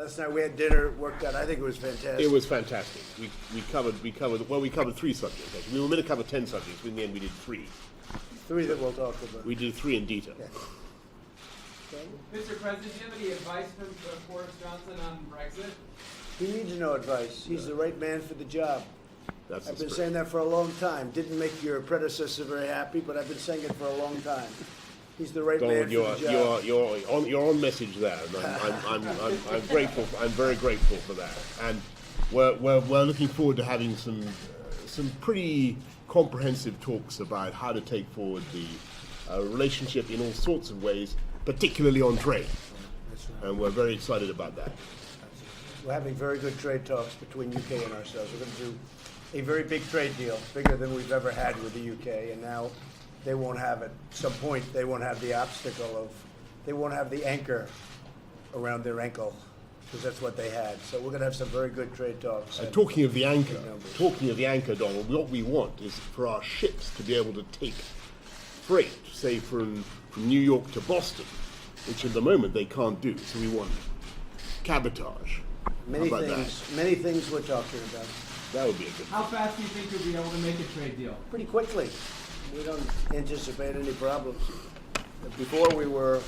Last night we had dinner, worked out. I think it was fantastic. It was fantastic. We covered 3 subjects. Actually. We were meant to cover 10 subjects, but in the end we did 3. 3 that we'll talk about. We did 3 in detail. Yeah. Mr. President, do you have any advice for Boris Johnson on Brexit? He needs no advice. He's the right man for the job. That's I've the been spirit. saying that for a long time. Didn't make your predecessor very happy, but I've been saying it for a long time. He's the right man Donald, for the job. you're on message there. And I'm grateful. I'm very grateful for that. And we're looking forward to having some pretty comprehensive talks about how to take forward the relationship in all sorts of ways, particularly on trade. That's right. And we're very excited about that. We're having very good trade talks between UK and ourselves. We're going to do a very big trade deal, bigger than we've ever had with the UK, and now they won't have at some point, they won't have the obstacle of, they won't have the anchor around their ankle, because that's what they had. So we're going to have some very good trade talks. And talking of the anchor, Donald, what we want is for our ships to be able to take freight, say from New York to Boston, which at the moment they can't do. So we want cabotage. Many How about things we're talking about. That would be a good How fast do you think you'll be able to make a trade deal? Pretty quickly. We don't anticipate any problems. Before we were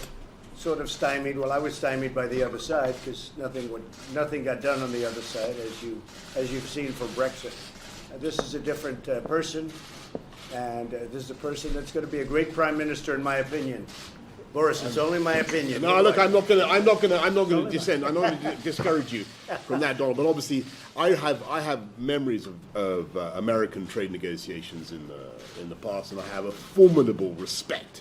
sort of stymied. Well, I was stymied by the other side because nothing got done on the other side, as you've seen for Brexit. This is a different person, and this is a person that's going to be a great prime minister, in my opinion. Boris, it's only my opinion. No, look, I'm not gonna dissent. I'm not going to discourage you from that, Donald. But obviously, I have memories of American trade negotiations in the past, and I have a formidable respect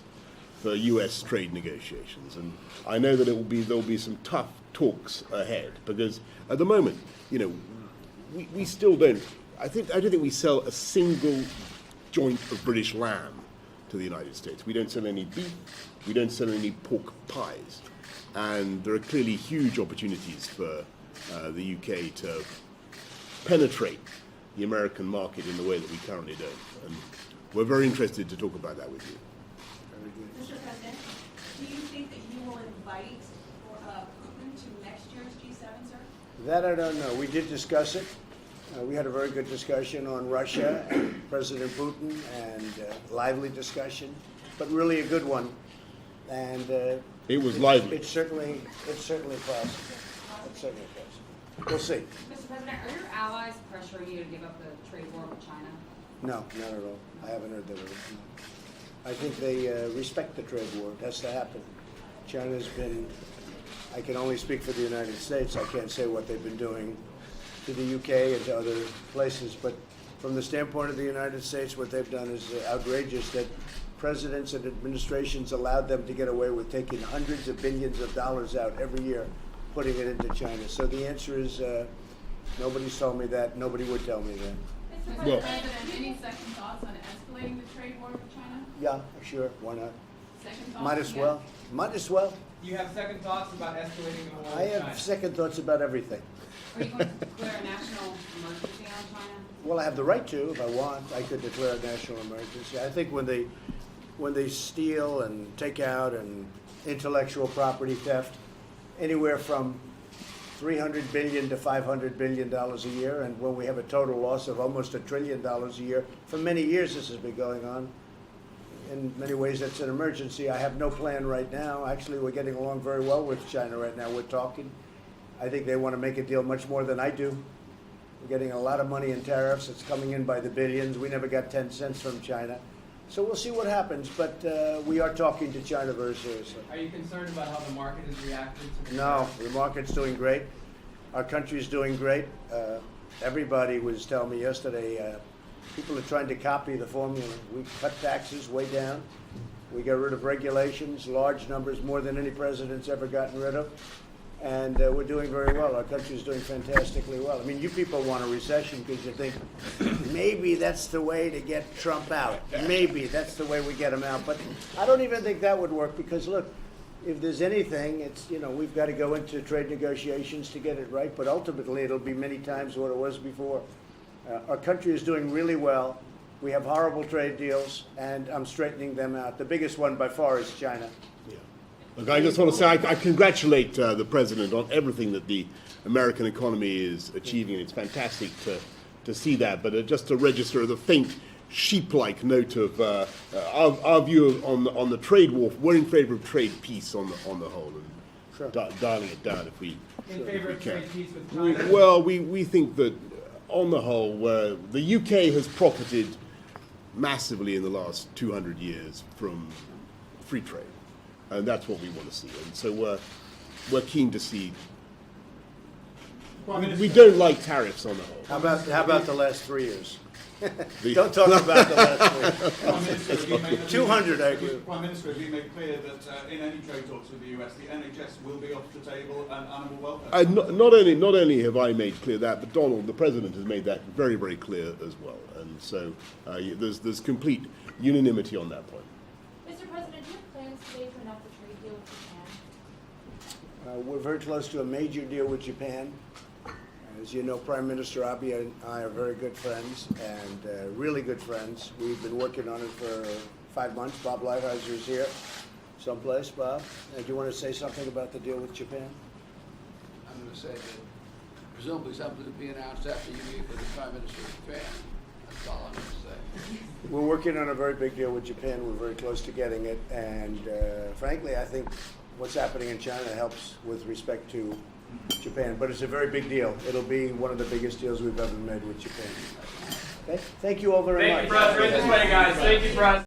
for U.S. trade negotiations. And I know that there'll be some tough talks ahead, because at the moment, we still don't. I don't think we sell a single joint of British lamb to the United States. We don't sell any beef. We don't sell any pork pies. And there are clearly huge opportunities for the UK to penetrate the American market in the way that we currently don't. And we're very interested to talk about that with you. Mr. President, do you think that you will invite Putin to next year's G7, sir? That I don't know. We did discuss it. We had a very good discussion on Russia and President Putin, and lively discussion, but really a good one. And It was lively. It's certainly possible. It's certainly possible. We'll see. Mr. President, are your allies pressuring you to give up the trade war with China? No, not at all. I haven't heard that. I think they respect the trade war. It has to happen. China's been, I can only speak for the United States. I can't say what they've been doing to the UK and to other places, but from the standpoint of the United States, what they've done is outrageous, that presidents and administrations allowed them to get away with taking hundreds of billions of dollars out every year, putting it into China. So the answer is, nobody's told me that. Nobody would tell me that. Mr. Well- President, any second thoughts on escalating the trade war with China? Yeah, sure. Why not? Second thoughts? Might as again? well. Might as well. You have second thoughts about escalating the war I with have China? second thoughts about everything. Are you going to declare a national emergency on China? Well, I have the right to, if I want. I could declare a national emergency. I think when they steal and take out and intellectual property theft, anywhere from $300 billion to $500 billion a year, and when we have a total loss of almost $1 trillion a year, for many years this has been going on. In many ways, that's an emergency. I have no plan right now. Actually, we're getting along very well with China right now. We're talking. I think they want to make a deal much more than I do. We're getting a lot of money in tariffs. It's coming in by the billions. We never got 10 cents from China. So we'll see what happens, but we are talking to China very seriously. Are you concerned about how the market has reacted to the No, the market's doing great. Our country's doing great. Everybody was telling me yesterday, people are trying to copy the formula. We cut taxes way down. We got rid of regulations, large numbers, more than any president's ever gotten rid of. And we're doing very well. Our country's doing fantastically well. I mean, you people want a recession because you think maybe that's the way to get Trump out. Maybe that's the way we get him out. But I don't even think that would work because, look, if there's anything, it's, we've got to go into trade negotiations to get it right. But ultimately, it'll be many times what it was before. Our country is doing really well. We have horrible trade deals, and I'm straightening them out. The biggest one by far is China. Yeah. Look, I just want to say I congratulate the president on everything that the American economy is achieving. It's fantastic to see that, but just to register the faint sheep-like note of our view on the trade war. We're in favour of trade peace on the whole, and Sure. dialing it down if we. In favor of can. trade peace with China? Well, we think that on the whole, the UK has profited massively in the last 200 years from free trade, and that's what we want to see. And so we're keen to see. We don't like tariffs on the whole. How about the last 3 years? The- Don't talk about the last 3 years. Prime Minister, have you made- 200, I agree. Prime Minister, have you made clear that in any trade talks with the US, the NHS will be off the table and animal welfare? Not only have I made clear that, but Donald, the president, has made that very, very clear as well. And so there's complete unanimity on that point. Mr. President, do you have plans today to enact a trade deal with Japan? We're very close to a major deal with Japan. As you know, Prime Minister Abe and I are very good friends, and really good friends. We've been working on it for 5 months. Bob Lighthizer here someplace. Bob, do you want to say something about the deal with Japan? I'm going to say that presumably something to be announced after you meet with the Prime Minister of Japan. That's all I'm going to say. We're working on a very big deal with Japan. We're very close to getting it, and frankly, I think what's happening in China helps with respect to Japan, but it's a very big deal. It'll be one of the biggest deals we've ever made with Japan. Okay? Thank you all very much. Thank you, President. Right this way, guys. Thank you, President.